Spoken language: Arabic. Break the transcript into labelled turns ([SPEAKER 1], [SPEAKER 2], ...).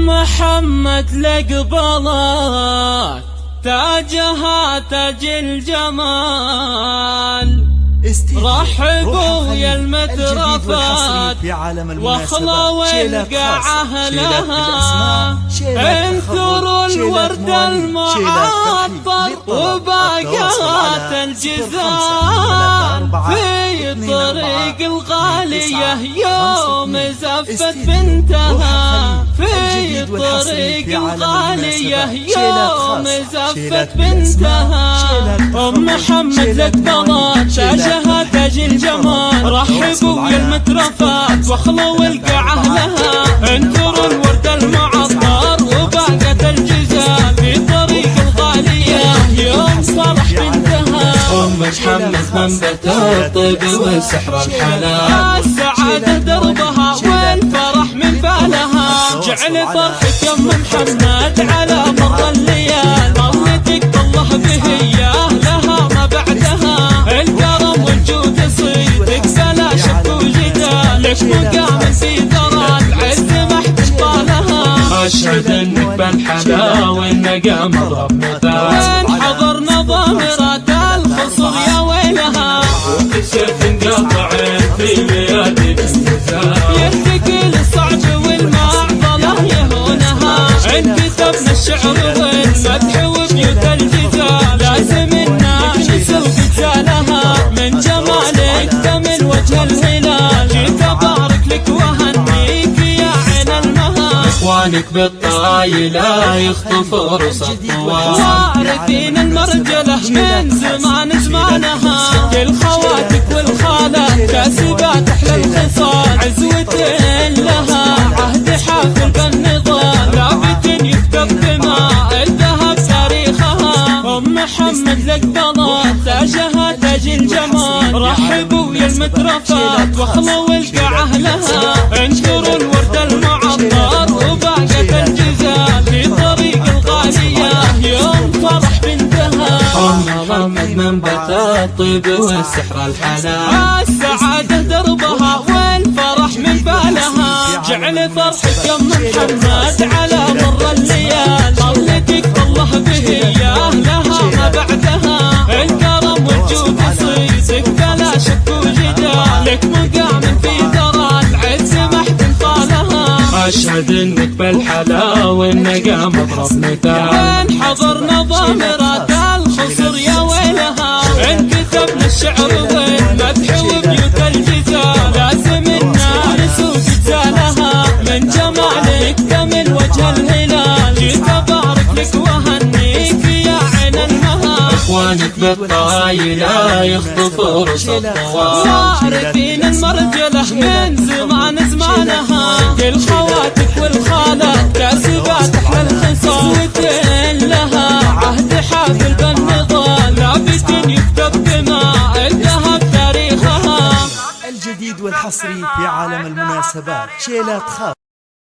[SPEAKER 1] محمد لقبلت تاجها تاج الجمال، رحبوا يا المترفات واخلوا القاعة لها، انثروا الورد المعطر وباقات الجزال، في طريق الغالية يوم زفت بنتها، في طريق الغالية يوم زفت بنتها. محمد لقبلت تاجها تاج الجمال، رحبوا يا المترفات واخلوا القاعة لها، انثروا الورد المعطر وباقت الجزال، في طريق الغالية يوم صرح بنتها.
[SPEAKER 2] محمد منبت الطيب والسحر الحلال،
[SPEAKER 1] السعادة دربها والفرح من بالها، جعل فرحك يا محمد على مر الليال، مرتك بالله بهياه لها ما بعدها، الكرم والجود صيدك فلا شك وجدال، لك مقام في ثرى العز محد طالها.
[SPEAKER 2] أشهد انك بالحلا والنقام ضرب مثال،
[SPEAKER 1] وين حضرنا ضامرات الخصر يا ويلها،
[SPEAKER 2] وكشف انقطع في ليالي الاستزال،
[SPEAKER 1] يرتقي الصعب والمعضلة يهونها، انكتبنا الشعر والمدح وبيوت الجزال، لازم الناس وقتالها، من جمالك كمل وجه الهلال، جيت ابارك لك وهنيك يا عين المها.
[SPEAKER 2] اخوانك بالطايلة يخطفوا رصد طوال،
[SPEAKER 1] وارثين المرجلة من زمان زمانها، كل خواتك والخالات كاسبات احلى الخصال، عزوة لها عهد حافل بالنضال، ثابت يكتب دماء الذهب تاريخها. محمد لقبلت تاجها تاج الجمال، رحبوا يا المترفات واخلوا القاعة لها، انشروا الورد المعطر وباقت الجزال، في طريق الغالية يوم فرح بنتها.
[SPEAKER 2] محمد منبت الطيب والسحر الحلال،
[SPEAKER 1] السعادة دربها والفرح من بالها، جعل فرحك يا محمد على مر الليال، ظلتك بالله بهياه لها ما بعدها، الكرم والجود صيدك فلا شك وجدال، لك مقام في ثرى العز محد طالها.
[SPEAKER 2] أشهد انك بالحلا والنقام ضرب مثال،
[SPEAKER 1] وين حضرنا ضامرات الخصر يا ويلها، انكتبنا الشعر والمدح وبيوت الجزال، لازم الناس وقتالها، من جمالك كمل وجه الهلال، جيت ابارك لك وهنيك يا عين المها.
[SPEAKER 2] اخوانك بالطايلة يخطفوا رصد طوال،
[SPEAKER 1] وارثين المرجلة من زمان زمانها، كل خواتك والخالات كاسبات احلى الخصال، لها عهد حافل بالنضال، ثابت يكتب دماء الذهب تاريخها.
[SPEAKER 3] الجديد والحصري في عالم المناسبات شيلات خاصة.